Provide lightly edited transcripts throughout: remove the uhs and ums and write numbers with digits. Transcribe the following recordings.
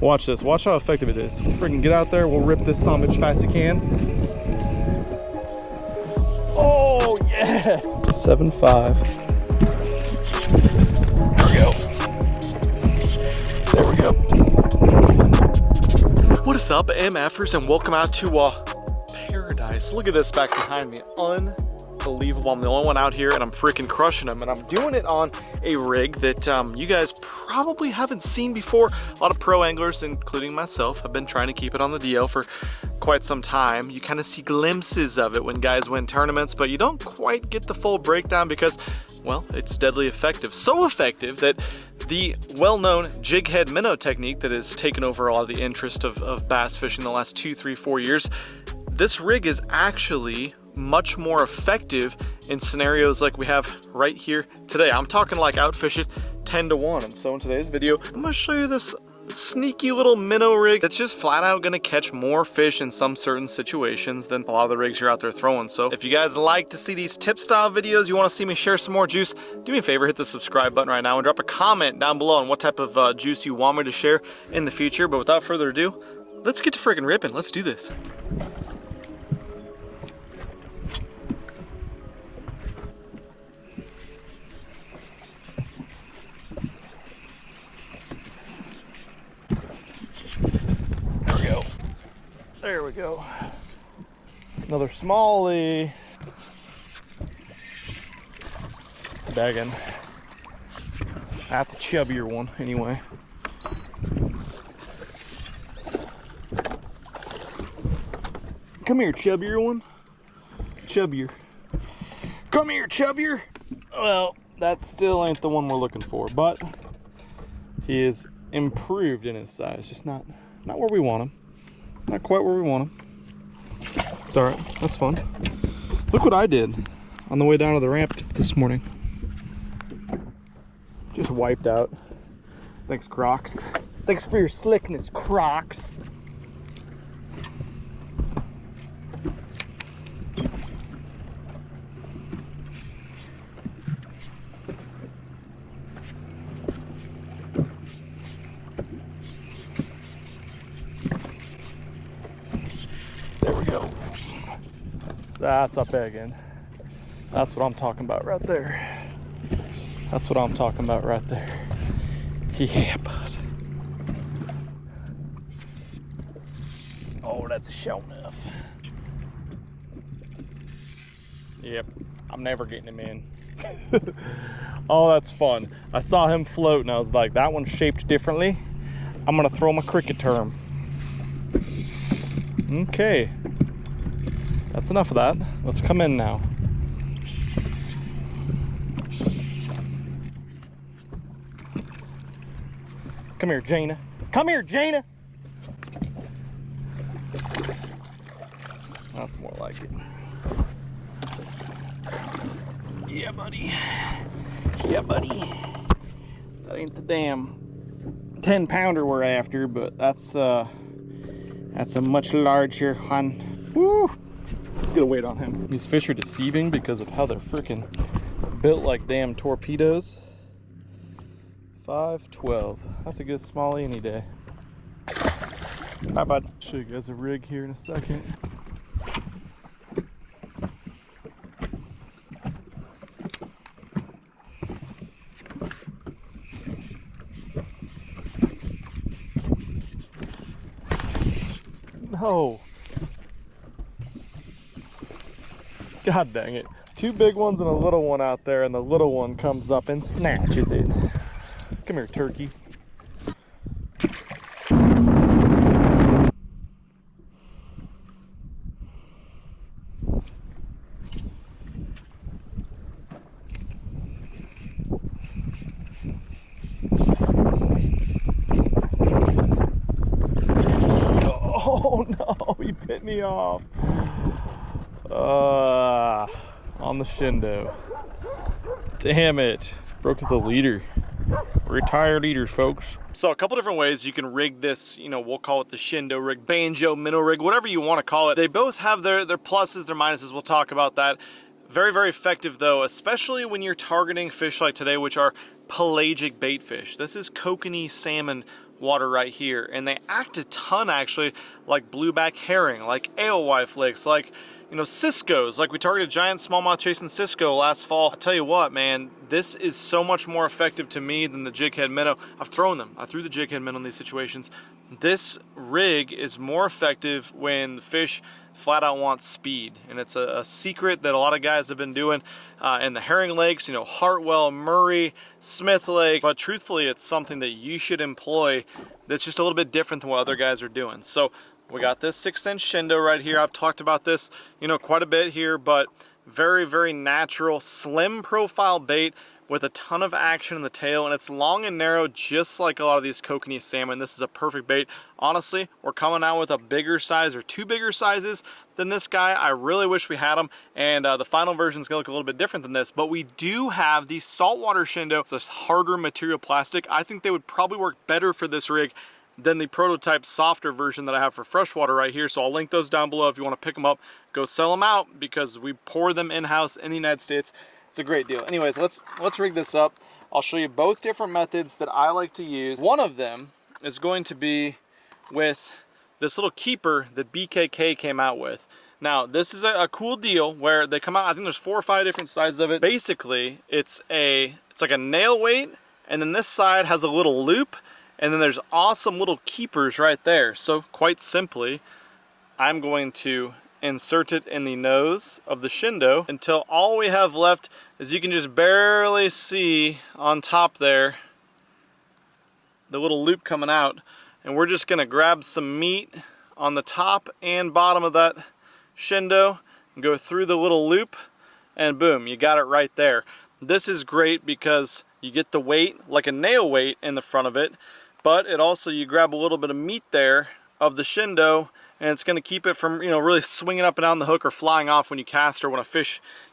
Watch this. Watch how effective it is. We'll freaking get out there. We'll rip this son of a bitch fast as you can. Oh, yes! 7.5. There we go. What is up, MFers, and welcome out to paradise. Look at this back behind me. Unbelievable. I'm the only one out here and I'm freaking crushing them, and I'm doing it on a rig that you guys probably haven't seen before. A lot of pro anglers, including myself, have been trying to keep it on the DL for quite some time. You kind of see glimpses of it when guys win tournaments, but you don't quite get the full breakdown because, well, it's deadly effective. So effective that the well-known jighead minnow technique that has taken over a lot of the interest of bass fishing the last 2, 3, 4 years, this rig is actually much more effective in scenarios like we have right here today. I'm talking like outfish it 10 to 1. And so in today's video, I'm gonna show you this sneaky little minnow rig that's just flat out gonna catch more fish in some certain situations than a lot of the rigs you're out there throwing. So if you guys like to see these tip style videos, you want to see me share some more juice, do me a favor, hit the subscribe button right now and drop a comment down below on what type of juice you want me to share in the future. But without further ado, let's get to freaking ripping. Let's do this. There we go. Another smallie. Daggin. That's a chubbier one anyway. Come here, chubbier one. Chubbier. Come here, chubbier. Well, that still ain't the one we're looking for, but he is improved in his size. Just not where we want him. Not quite where we want them. It's all right. That's fun. Look what I did on the way down to the ramp this morning. Just wiped out. Thanks, Crocs. Thanks for your slickness, Crocs. There we go. That's a big one. That's what I'm talking about right there. That's what I'm talking about right there. Yeah, bud. Oh, that's a show enough. Yep, I'm never getting him in. Oh, that's fun. I saw him float and I was like, that one's shaped differently. I'm gonna throw him a cricket term. Okay, that's enough of that. Let's come in now. Come here, Jaina. Come here, Jaina. That's more like it. Yeah, buddy. Yeah, buddy. That ain't the damn 10-pounder we're after, but that's a much larger one. Woo! Let's get a weight on him. These fish are deceiving because of how they're freaking built like damn torpedoes. 5.12. That's a good smallie any day. Bye, bud. Show you guys a rig here in a second. No. God dang it. 2 big ones and a little one out there, and the little one comes up and snatches it. Come here, turkey. Oh no, he bit me off. On the shindo. Damn it. Broke the leader. Retired leaders, folks. So a couple different ways you can rig this, you know, we'll call it the shindo rig, banjo, minnow rig, whatever you want to call it. They both have their pluses, their minuses. We'll talk about that. Very, very effective though, especially when you're targeting fish like today, which are pelagic bait fish. This is kokanee salmon water right here, and they act a ton actually like blueback herring, like alewife flakes, like, you know, Cisco's. Like we targeted giant smallmouth chasing Cisco last fall. I tell you what, man, this is so much more effective to me than the jighead minnow. I've thrown them. I threw the jighead minnow in these situations. This rig is more effective when the fish flat out wants speed, and it's a secret that a lot of guys have been doing in the herring lakes, you know, Hartwell, Murray, Smith Lake, but truthfully it's something that you should employ that's just a little bit different than what other guys are doing. So we got this 6-inch Shindo right here. I've talked about this, you know, quite a bit here, but very, very natural, slim profile bait with a ton of action in the tail, and it's long and narrow just like a lot of these kokanee salmon. This is a perfect bait. Honestly, we're coming out with a bigger size or 2 bigger sizes than this guy. I really wish we had them, and the final version is going to look a little bit different than this, but we do have the saltwater Shindo. It's a harder material plastic. I think they would probably work better for this rig than the prototype softer version that I have for freshwater right here. So I'll link those down below if you want to pick them up. Go sell them out because we pour them in-house in the United States. It's a great deal. Anyways, let's rig this up. I'll show you both different methods that I like to use. One of them is going to be with this little keeper that BKK came out with. Now, this is a cool deal where they come out, I think there's 4 or 5 different sizes of it. Basically, it's like a nail weight, and then this side has a little loop, and then there's awesome little keepers right there. So quite simply, I'm going to insert it in the nose of the Shindo until all we have left is, you can just barely see on top there the little loop coming out, and we're just gonna grab some meat on the top and bottom of that Shindo and go through the little loop, and boom, you got it right there. This is great because you get the weight, like a nail weight, in the front of it, but it also, you grab a little bit of meat there of the Shindo, and it's going to keep it from, you know, really swinging up and down the hook or flying off when you cast, or when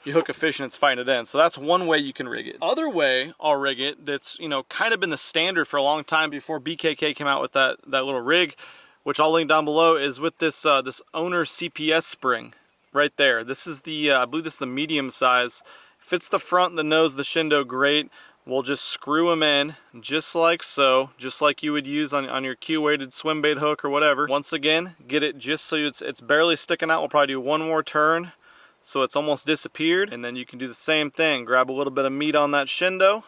you hook a fish and it's fighting it in. So that's one way you can rig it. Other way I'll rig it, that's, you know, kind of been the standard for a long time before BKK came out with that little rig, which I'll link down below, is with this this Owner CPS spring right there. This is the, I believe this is the medium size. Fits the front and the nose of the Shindo great. We'll just screw them in just like so, just like you would use on your Q-weighted swim bait hook or whatever. Once again, get it just so it's barely sticking out. We'll probably do one more turn so it's almost disappeared, and then you can do the same thing. Grab a little bit of meat on that Shindo,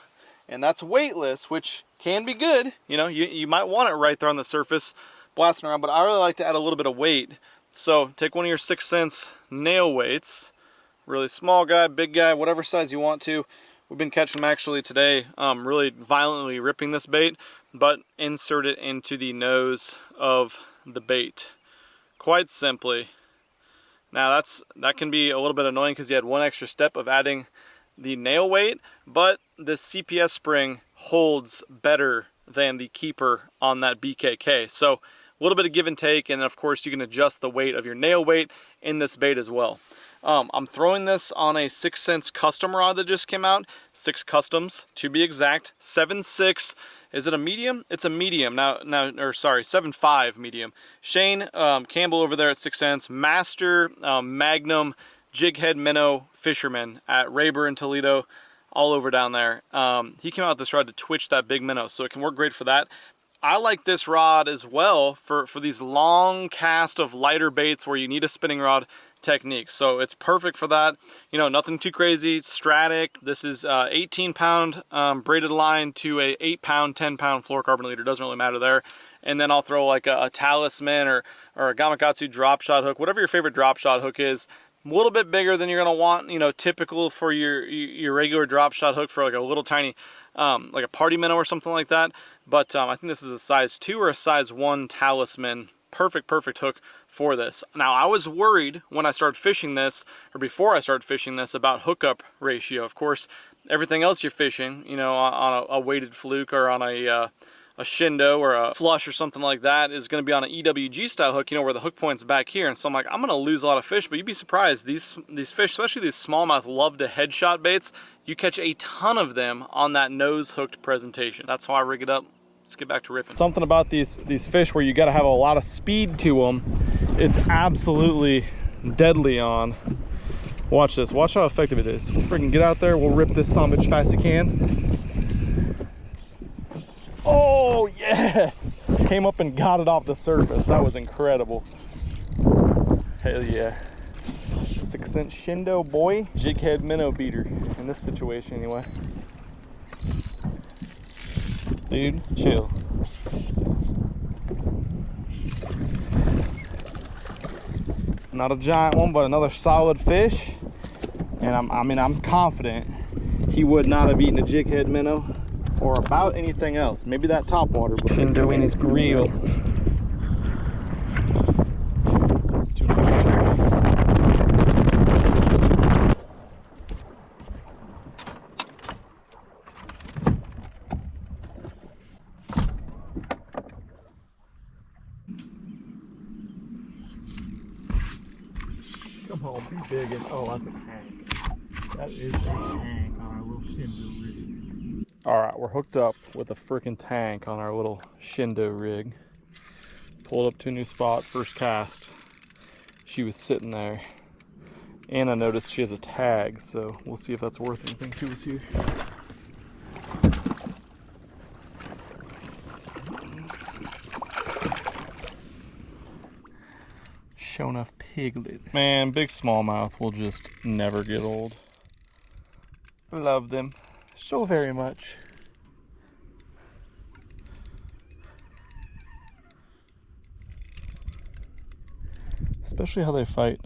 and that's weightless, which can be good. You know, you might want it right there on the surface blasting around, but I really like to add a little bit of weight. So take one of your 6-cent nail weights, really small guy, big guy, whatever size you want to. We've been catching them actually today, really violently ripping this bait, but insert it into the nose of the bait. Quite simply. Now that can be a little bit annoying because you had one extra step of adding the nail weight, but this CPS spring holds better than the keeper on that BKK. So a little bit of give and take, and of course you can adjust the weight of your nail weight in this bait as well. I'm throwing this on a 6-cent custom rod that just came out. 6 Customs to be exact. 7.6. Is it a medium? It's a medium. Sorry, 7.5 medium. Shane Campbell over there at 6 cents. Master Magnum Jighead Minnow fisherman at Rayburn, Toledo, all over down there. He came out with this rod to twitch that big minnow, so it can work great for that. I like this rod as well for these long cast of lighter baits where you need a spinning rod technique. So it's perfect for that. You know, nothing too crazy. Stratic. This is 18-pound braided line to a 8-pound, 10-pound fluorocarbon leader. Doesn't really matter there. And then I'll throw like a talisman or a Gamakatsu drop shot hook, whatever your favorite drop shot hook is. A little bit bigger than you're going to want, you know, typical for your regular drop shot hook for like a little tiny, like a party minnow or something like that. But I think this is a size 2 or a size 1 talisman. Perfect hook for this. Now, I was worried when I started fishing this, or before I started fishing this, about hookup ratio. Of course, everything else you're fishing, you know, on a weighted fluke or on a Shindo or a flush or something like that is going to be on an EWG style hook, you know, where the hook point's back here. And so I'm like, I'm going to lose a lot of fish, but you'd be surprised. These fish, especially these smallmouth, love to headshot baits. You catch a ton of them on that nose hooked presentation. That's how I rig it up. Let's get back to ripping. Something about these fish where you got to have a lot of speed to them. It's absolutely deadly on. Watch this. Watch how effective it is. We'll freaking get out there. We'll rip this son of a bitch fast as you can. Oh, yes. came up and got it off the surface. That was incredible. Hell yeah. 6-inch Shindo boy. Jighead minnow beater in this situation anyway. Dude, chill. Not a giant one, but another solid fish. And I'm confident he would not have eaten a jighead minnow or about anything else. Maybe that topwater. Shindo in his grill. Come on, be big and oh, that's a tank. That is a tank on our little Shindo rig. All right, we're hooked up with a freaking tank on our little Shindo rig. Pulled up to a new spot, first cast. She was sitting there, and I noticed she has a tag, so we'll see if that's worth anything to us here. Show enough piglet. Man, big smallmouth will just never get old. Love them so very much. Especially how they fight.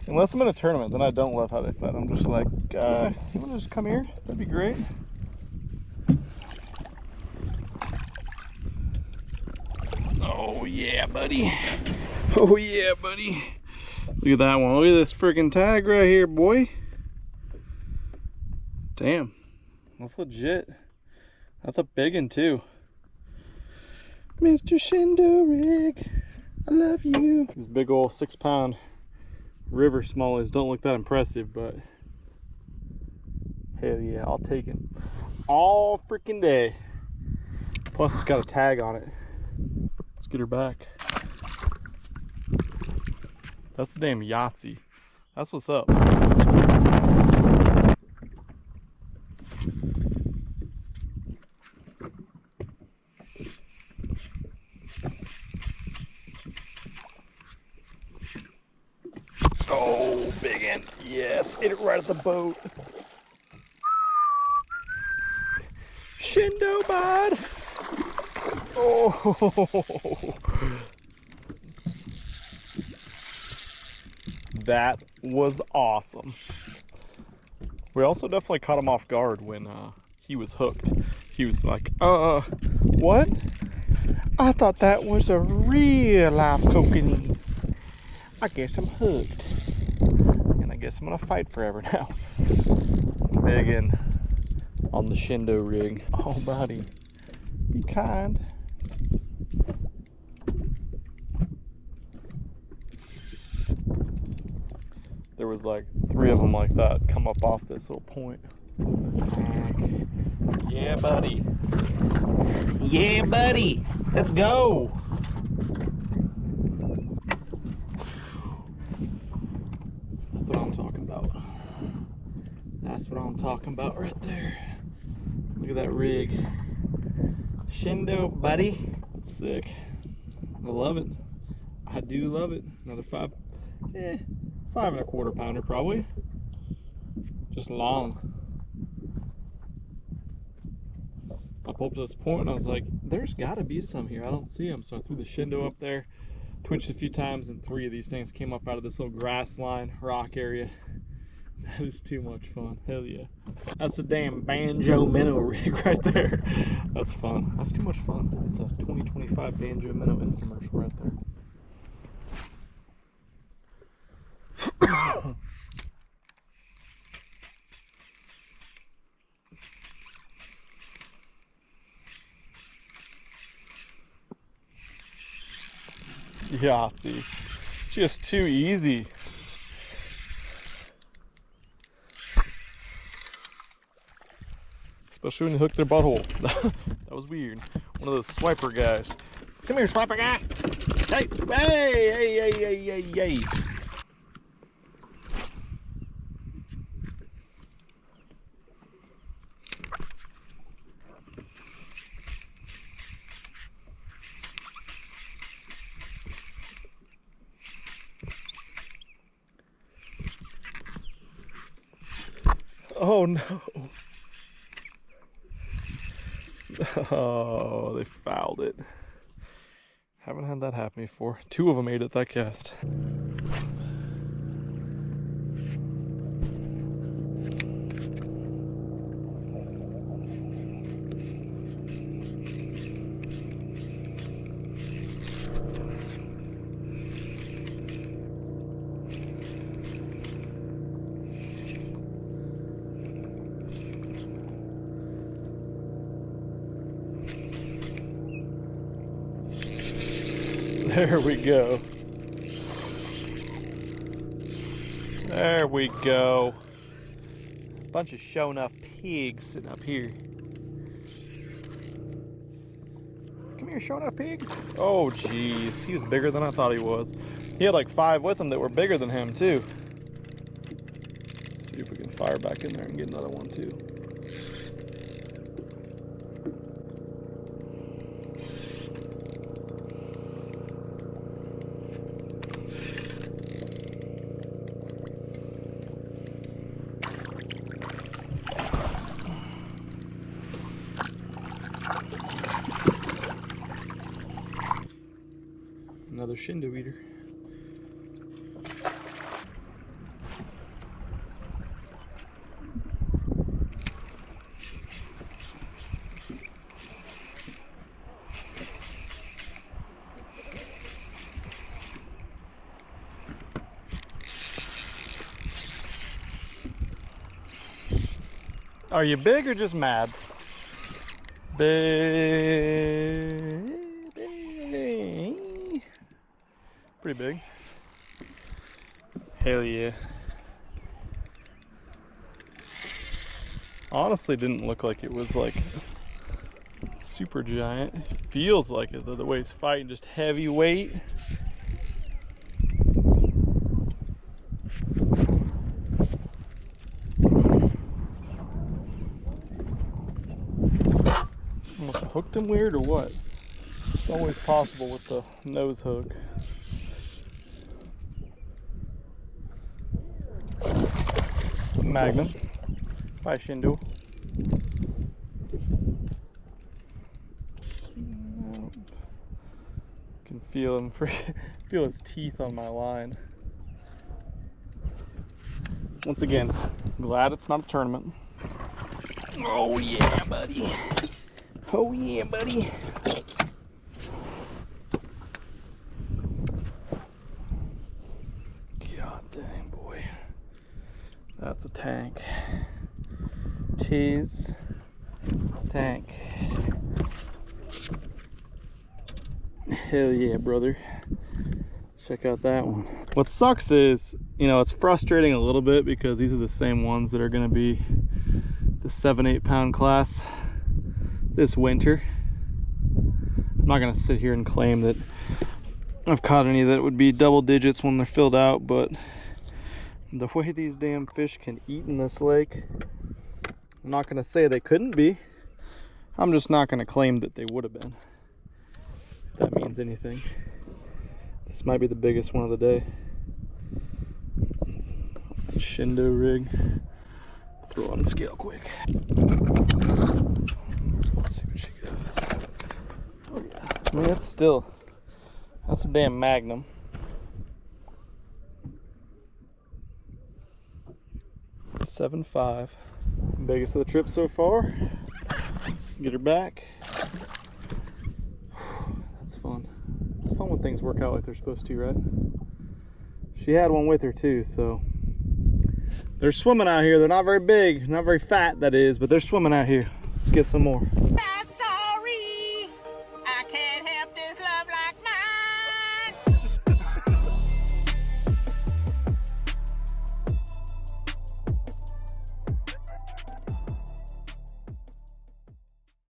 Unless I'm in a tournament, then I don't love how they fight. I'm just like, you wanna just come here? That'd be great. Oh yeah, buddy. Oh yeah, buddy. Look at that one. Look at this freaking tag right here, boy. Damn, that's legit. That's a big one too. Mr. Shindo rig, I love you. These big old 6-pound river smallies don't look that impressive, but hell yeah, I'll take it all freaking day. Plus it's got a tag on it. Let's get her back. That's the damn Yahtzee. That's what's up. Oh, big end. Yes, hit it right at the boat. Shindo bud. Oh. That was awesome. We also definitely caught him off guard when he was hooked. He was like, what? I thought that was a real life kokanee. I guess I'm hooked. And I guess I'm gonna fight forever now. Big in on the Shindo rig. Oh, buddy, be kind. There was like 3 of them like that come up off this little point. Yeah, buddy. Yeah, buddy. Let's go. That's what I'm talking about. That's what I'm talking about right there. Look at that rig. Shindo, buddy. That's sick. I love it. I do love it. Another 5 1/4 pounder probably. Just long. I pulled up to this point and I was like, there's gotta be some here. I don't see them. So I threw the Shindo up there, twitched a few times, and 3 of these things came up out of this little grass line rock area. That is too much fun. Hell yeah. That's the damn banjo minnow rig right there. That's fun. That's too much fun. It's a 2025 banjo minnow infomercial right there. Yeah, see, just too easy. Especially when you hook their butthole. That was weird. One of those swiper guys. Come here, swiper guy. Hey, hey, hey, hey, hey, hey, hey. Oh no. Oh, they fouled it. Haven't had that happen before. 2 of them ate at that cast. There we go. There we go. Bunch of show enough pigs sitting up here. Come here, show enough pig. Oh jeez, he was bigger than I thought he was. He had like 5 with him that were bigger than him too. Let's see if we can fire back in there and get another one too. Another shindo eater. Are you big or just mad? Big. Pretty big. Hell yeah. Honestly, didn't look like it was like super giant. It feels like it though, the way he's fighting, just heavy weight. Almost hooked him weird or what? It's always possible with the nose hook. Magnum by Shindo. Can feel him, feel his teeth on my line. Once again, glad it's not a tournament. Oh yeah, buddy. Oh yeah, buddy. God dang, boy. That's a tank. Tis tank. Hell yeah, brother. Check out that one. What sucks is, you know, it's frustrating a little bit because these are the same ones that are going to be the 7-8 pound class this winter. I'm not going to sit here and claim that I've caught any that would be double digits when they're filled out, but the way these damn fish can eat in this lake, I'm not going to say they couldn't be. I'm just not going to claim that they would have been, if that means anything. This might be the biggest one of the day. Shindo rig. Throw on the scale quick. Let's see what she goes. Oh yeah. I mean, that's a damn Magnum. $7.5. Biggest of the trip so far. Get her back. That's fun. It's fun when things work out like they're supposed to, right? She had one with her too, so they're swimming out here. They're not very big, not very fat, that is, but they're swimming out here. Let's get some more.